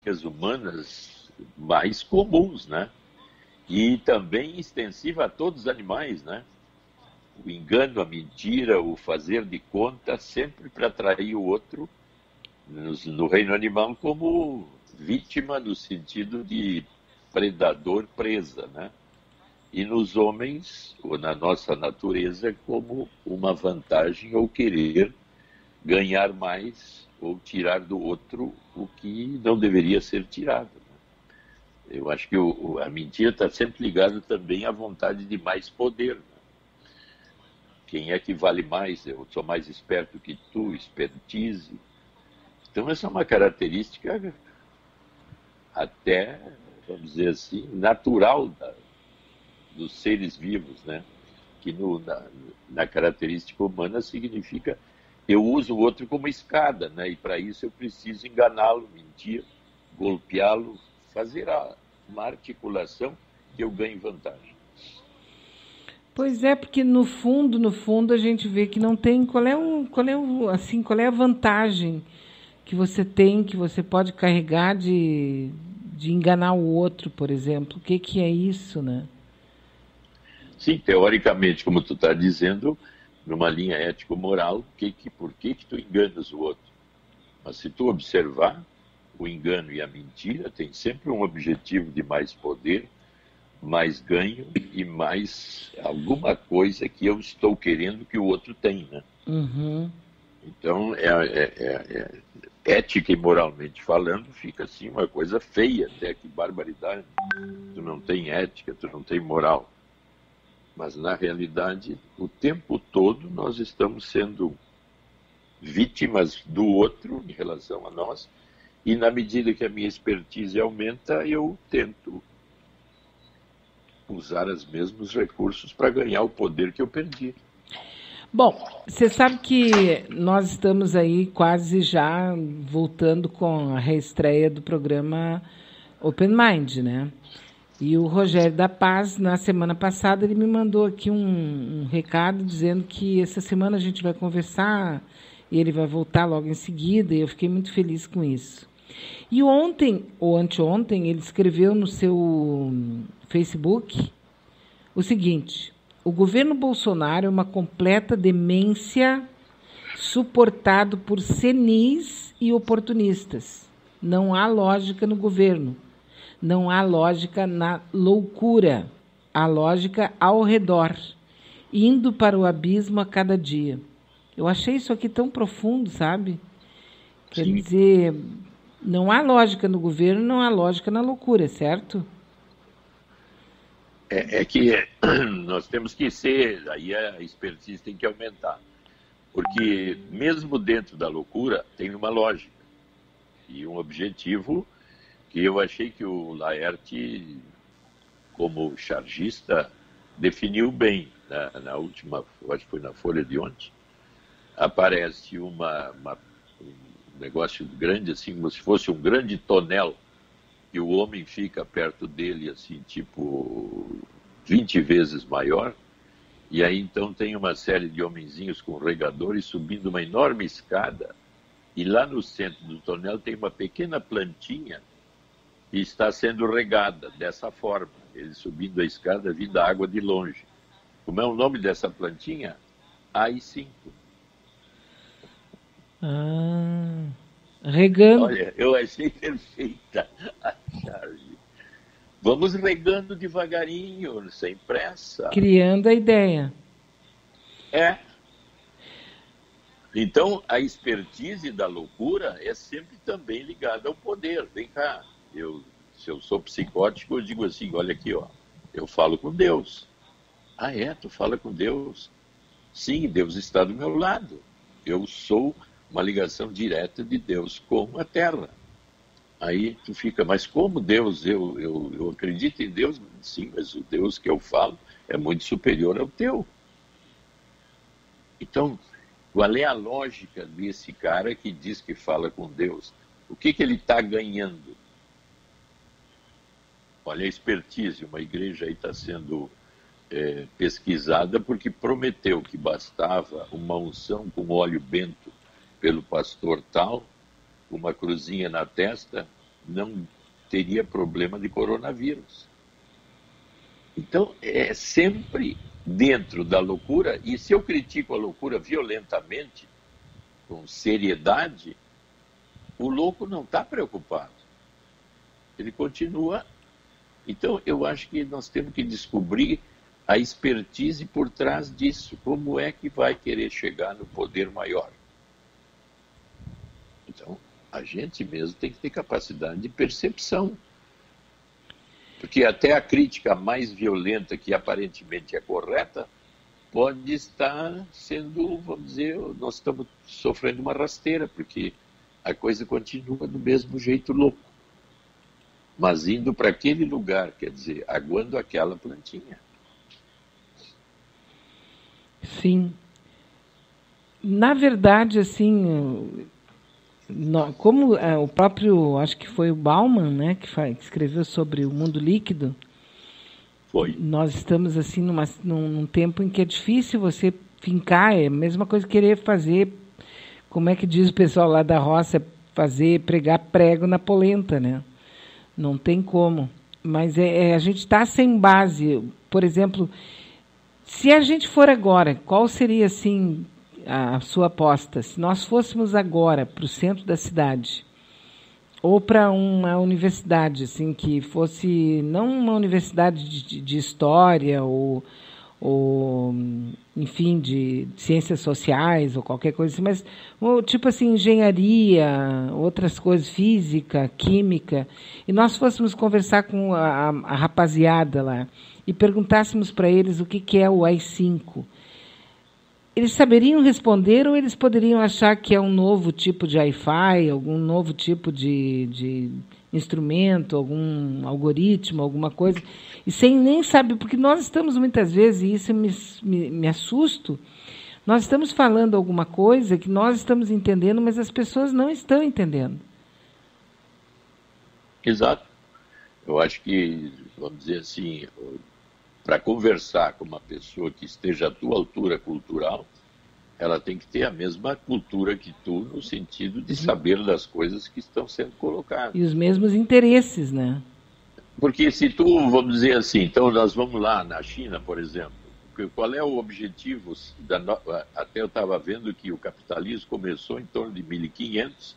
humanas mais comuns, né? E também extensiva a todos os animais, né? O engano, a mentira, o fazer de conta, sempre para atrair o outro, no reino animal, como vítima no sentido de predador presa, né? E nos homens, ou na nossa natureza, como uma vantagem ou querer ganhar mais ou tirar do outro o que não deveria ser tirado. Eu acho que a mentira está sempre ligada também à vontade de mais poder. Né? Quem é que vale mais? Eu sou mais esperto que tu, expertise. Então, essa é uma característica até, vamos dizer assim, natural dos seres vivos, né? Que na característica humana significa eu uso o outro como escada, né? E para isso eu preciso enganá-lo, mentir, golpeá-lo, fazer uma articulação que eu ganhe vantagem. Pois é, porque no fundo a gente vê que não tem qual é a vantagem que você tem, que você pode carregar de enganar o outro, por exemplo. O que é isso, né? Sim, teoricamente, como tu está dizendo, numa linha ético-moral, por que tu enganas o outro? Mas se tu observar, o engano e a mentira têm sempre um objetivo de mais poder, mais ganho e mais alguma coisa que eu estou querendo que o outro tenha, né? Uhum. Então, ética e moralmente falando, fica assim uma coisa feia, até que barbaridade. Tu não tem ética, tu não tem moral. Mas, na realidade, o tempo todo nós estamos sendo vítimas do outro em relação a nós, e na medida que a minha expertise aumenta, eu tento usar os mesmos recursos para ganhar o poder que eu perdi. Bom, você sabe que nós estamos aí quase já voltando com a reestreia do programa Open Mind, né? E o Rogério da Paz, na semana passada, ele me mandou aqui um recado dizendo que essa semana a gente vai conversar e ele vai voltar logo em seguida, e eu fiquei muito feliz com isso. E ontem, ou anteontem, ele escreveu no seu Facebook o seguinte: o governo Bolsonaro é uma completa demência suportado por senis e oportunistas. Não há lógica no governo. Não há lógica na loucura. Há lógica ao redor, indo para o abismo a cada dia. Eu achei isso aqui tão profundo, sabe? Quer Sim. dizer, não há lógica no governo, não há lógica na loucura, certo? É que nós temos que ser, aí a expertise tem que aumentar. Porque mesmo dentro da loucura tem uma lógica e um objetivo que eu achei que o Laerte, como chargista, definiu bem na última, acho que foi na Folha de ontem. Aparece um negócio grande, assim, como se fosse um grande tonel, que o homem fica perto dele, assim, tipo 20 vezes maior, e aí então tem uma série de homenzinhos com regadores subindo uma enorme escada, e lá no centro do tonel tem uma pequena plantinha que está sendo regada dessa forma, ele subindo a escada, vindo a água de longe. Como é o nome dessa plantinha? AI-5. Regando. Olha, eu achei perfeita a charge. Vamos regando devagarinho, sem pressa. Criando a ideia. É. Então, a expertise da loucura é sempre também ligada ao poder. Vem cá, se eu sou psicótico, eu digo assim, olha aqui, ó, eu falo com Deus. Ah, é? Tu fala com Deus? Sim, Deus está do meu lado. Eu sou uma ligação direta de Deus com a Terra. Aí tu fica, mas como Deus? Eu acredito em Deus? Sim, mas o Deus que eu falo é muito superior ao teu. Então, qual é a lógica desse cara que diz que fala com Deus? O que ele está ganhando? Olha a expertise, uma igreja aí está sendo pesquisada porque prometeu que bastava uma unção com óleo bento pelo pastor tal, uma cruzinha na testa, não teria problema de coronavírus. Então, é sempre dentro da loucura, e se eu critico a loucura violentamente, com seriedade, o louco não está preocupado. Ele continua. Então, eu acho que nós temos que descobrir a expertise por trás disso. Como é que vai querer chegar no poder maior? Então, a gente mesmo tem que ter capacidade de percepção. Porque até a crítica mais violenta, que aparentemente é correta, pode estar sendo, vamos dizer, nós estamos sofrendo uma rasteira, porque a coisa continua do mesmo jeito louco. Mas indo para aquele lugar, quer dizer, aguando aquela plantinha. Sim. Na verdade, assim, como o próprio, acho que foi o Bauman, né, que escreveu sobre o mundo líquido, Foi. Nós estamos assim num tempo em que é difícil você fincar, é a mesma coisa que querer fazer, como é que diz o pessoal lá da roça, pregar prego na polenta, né? Não tem como. Mas a gente está sem base. Por exemplo, se a gente for agora, qual seria assim a sua aposta? Se nós fôssemos agora para o centro da cidade, ou para uma universidade, assim, que fosse não uma universidade de história ou, enfim, de ciências sociais ou qualquer coisa assim, mas tipo assim, engenharia, outras coisas, física, química, e nós fôssemos conversar com a rapaziada lá e perguntássemos para eles o que é o AI-5. Eles saberiam responder ou eles poderiam achar que é um novo tipo de Wi-Fi, algum novo tipo de instrumento, algum algoritmo, alguma coisa, e sem nem saber, porque nós estamos muitas vezes, e isso me assusto, nós estamos falando alguma coisa que nós estamos entendendo, mas as pessoas não estão entendendo. Exato. Eu acho que, vamos dizer assim, para conversar com uma pessoa que esteja à tua altura cultural, ela tem que ter a mesma cultura que tu, no sentido de saber das coisas que estão sendo colocadas. E os mesmos interesses, né? Porque se tu, vamos dizer assim, então nós vamos lá na China, por exemplo, qual é o objetivo? Até eu estava vendo que o capitalismo começou em torno de 1500,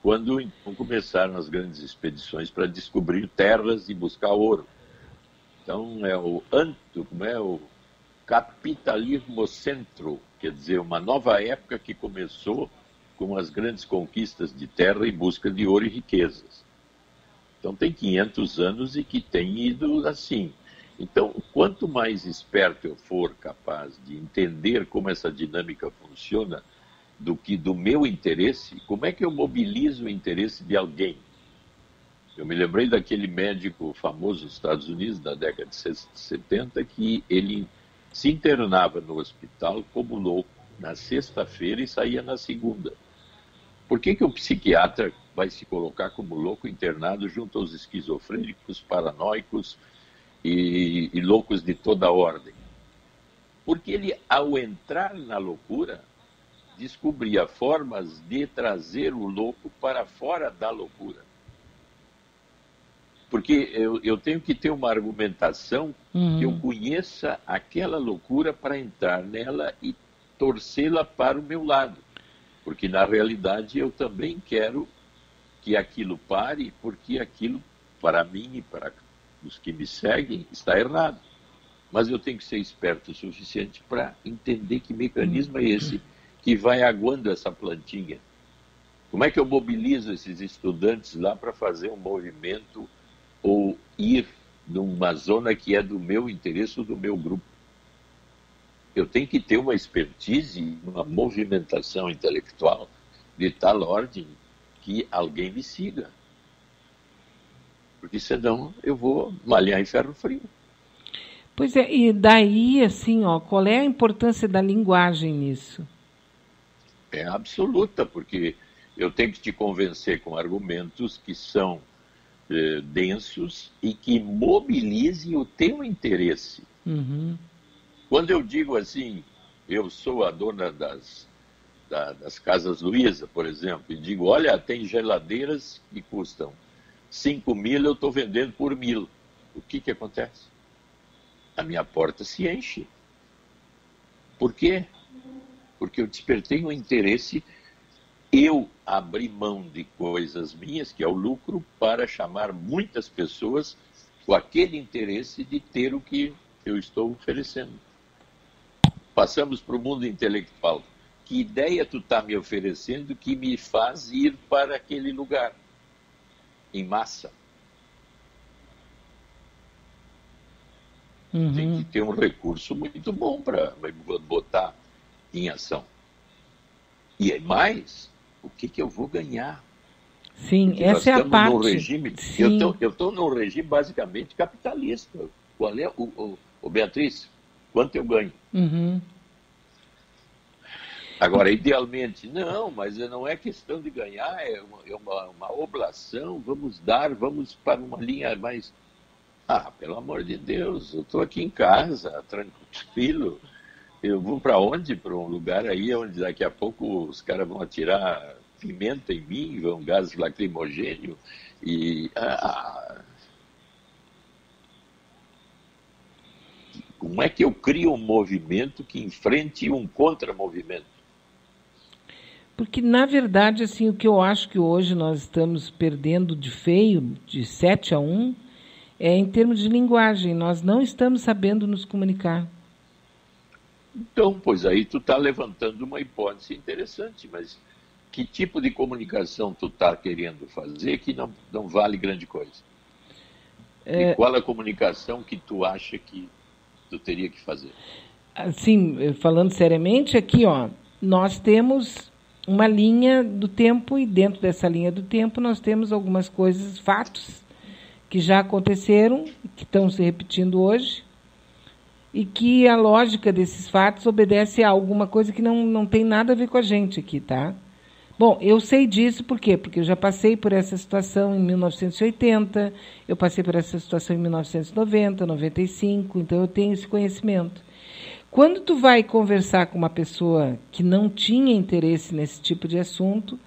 quando então começaram as grandes expedições para descobrir terras e buscar ouro. Então, como é o capitalismo centro, quer dizer, uma nova época que começou com as grandes conquistas de terra em busca de ouro e riquezas. Então, tem 500 anos e que tem ido assim. Então, quanto mais esperto eu for capaz de entender como essa dinâmica funciona, do que do meu interesse, como é que eu mobilizo o interesse de alguém? Eu me lembrei daquele médico famoso dos Estados Unidos, da década de 70, que ele se internava no hospital como louco na sexta-feira e saía na segunda. Por que o psiquiatra vai se colocar como louco internado junto aos esquizofrênicos, paranoicos e loucos de toda ordem? Porque ele, ao entrar na loucura, descobria formas de trazer o louco para fora da loucura. Porque eu tenho que ter uma argumentação que eu conheça aquela loucura para entrar nela e torcê-la para o meu lado. Porque, na realidade, eu também quero que aquilo pare, porque aquilo, para mim e para os que me seguem, está errado. Mas eu tenho que ser esperto o suficiente para entender que mecanismo é esse que vai aguando essa plantinha. Como é que eu mobilizo esses estudantes lá para fazer um movimento ou ir numa zona que é do meu interesse ou do meu grupo? Eu tenho que ter uma expertise, uma movimentação intelectual de tal ordem que alguém me siga. Porque senão eu vou malhar em ferro frio. Pois é, e daí, assim, qual é a importância da linguagem nisso? É absoluta, porque eu tenho que te convencer com argumentos que são densos e que mobilizem o teu interesse. Quando eu digo assim, eu sou a dona das Casas Luiza, por exemplo, e digo, olha, tem geladeiras que custam 5.000 eu estou vendendo por 1.000. O que acontece? A minha porta se enche. Por quê? Porque eu despertei um interesse, eu abri mão de coisas minhas, que é o lucro, para chamar muitas pessoas com aquele interesse de ter o que eu estou oferecendo. Passamos para o mundo intelectual. Que ideia tu está me oferecendo que me faz ir para aquele lugar? Em massa. Tem que ter um recurso muito bom para botar em ação. E mais, o que eu vou ganhar? Sim, porque essa é a parte. Num regime, eu estou num regime basicamente capitalista. Qual é o Beatriz? Quanto eu ganho? Agora, idealmente, não, mas não é questão de ganhar, é uma oblação, vamos para uma linha mais... pelo amor de Deus, eu estou aqui em casa, tranquilo, eu vou para onde? Para um lugar aí onde daqui a pouco os caras vão atirar pimenta em mim, vão gás lacrimogênio, e... como é que eu crio um movimento que enfrente um contra-movimento? Porque, na verdade, assim, o que eu acho que hoje nós estamos perdendo de feio, de 7-1, é em termos de linguagem. Nós não estamos sabendo nos comunicar. Então, pois aí tu está levantando uma hipótese interessante, mas que tipo de comunicação tu está querendo fazer que não vale grande coisa? E qual a comunicação que tu acha que tu teria que fazer? Assim, falando seriamente, aqui, nós temos uma linha do tempo e dentro dessa linha do tempo nós temos algumas coisas, fatos que já aconteceram, que estão se repetindo hoje e que a lógica desses fatos obedece a alguma coisa que não tem nada a ver com a gente aqui, tá? Bom, eu sei disso por quê? Porque eu já passei por essa situação em 1980, eu passei por essa situação em 1990, 95, então eu tenho esse conhecimento. Quando tu vai conversar com uma pessoa que não tinha interesse nesse tipo de assunto,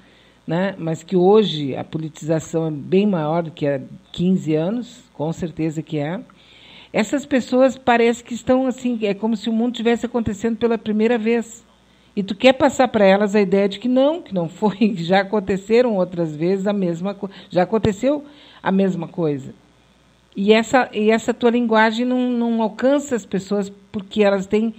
né, mas que hoje a politização é bem maior do que há 15 anos, com certeza que é, essas pessoas parece que estão assim, é como se o mundo estivesse acontecendo pela primeira vez. E tu quer passar para elas a ideia de que não foi, que já aconteceram outras vezes a mesma coisa, já aconteceu a mesma coisa. E essa tua linguagem não alcança as pessoas porque elas têm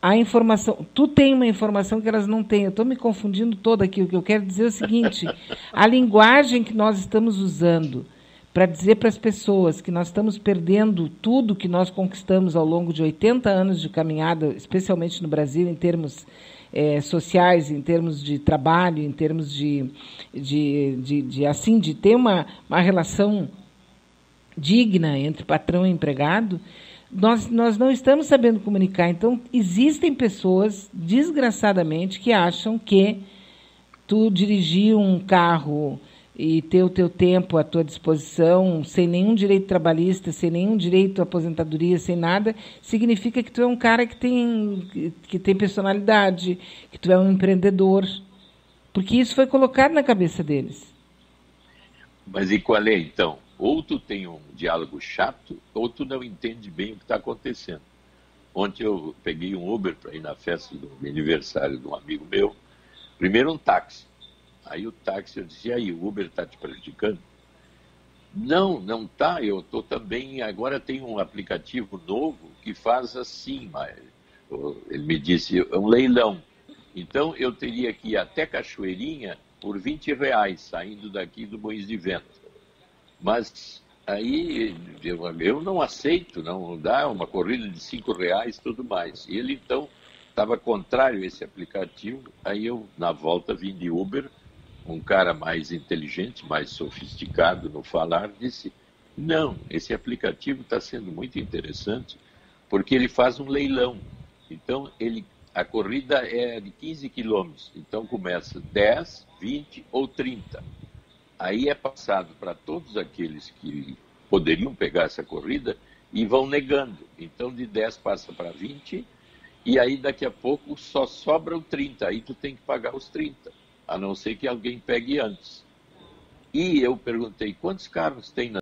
a informação. Tu tem uma informação que elas não têm. Eu estou me confundindo toda aqui. O que eu quero dizer é o seguinte: a linguagem que nós estamos usando para dizer para as pessoas que nós estamos perdendo tudo que nós conquistamos ao longo de 80 anos de caminhada, especialmente no Brasil, em termos sociais, em termos de trabalho, em termos de ter uma relação digna entre patrão e empregado, nós não estamos sabendo comunicar. Então, existem pessoas, desgraçadamente, que acham que tu dirigir um carro e ter o teu tempo à tua disposição, sem nenhum direito trabalhista, sem nenhum direito à aposentadoria, sem nada, significa que tu é um cara que tem personalidade, que tu é um empreendedor. Porque isso foi colocado na cabeça deles. Mas e qual é, então? Ou tu tem um diálogo chato, ou tu não entende bem o que está acontecendo. Ontem eu peguei um Uber para ir na festa do aniversário de um amigo meu. Primeiro um táxi. Aí o táxi, eu disse, e aí, o Uber está te prejudicando? Não está, eu estou também, agora tem um aplicativo novo que faz assim, mas ele me disse, é um leilão. Então eu teria que ir até Cachoeirinha por R$20, saindo daqui do Moinhos de Vento. Mas aí eu não aceito, não dá uma corrida de R$5 e tudo mais. E ele, então, estava contrário a esse aplicativo. Aí eu, na volta, vim de Uber, um cara mais inteligente, mais sofisticado no falar, disse, não, esse aplicativo está sendo muito interessante, porque ele faz um leilão. Então, a corrida é de 15 quilômetros, então começa 10, 20 ou 30. Aí é passado para todos aqueles que poderiam pegar essa corrida e vão negando. Então, de 10 passa para 20, e aí daqui a pouco só sobram 30. Aí tu tem que pagar os 30, a não ser que alguém pegue antes. E eu perguntei, quantos carros tem na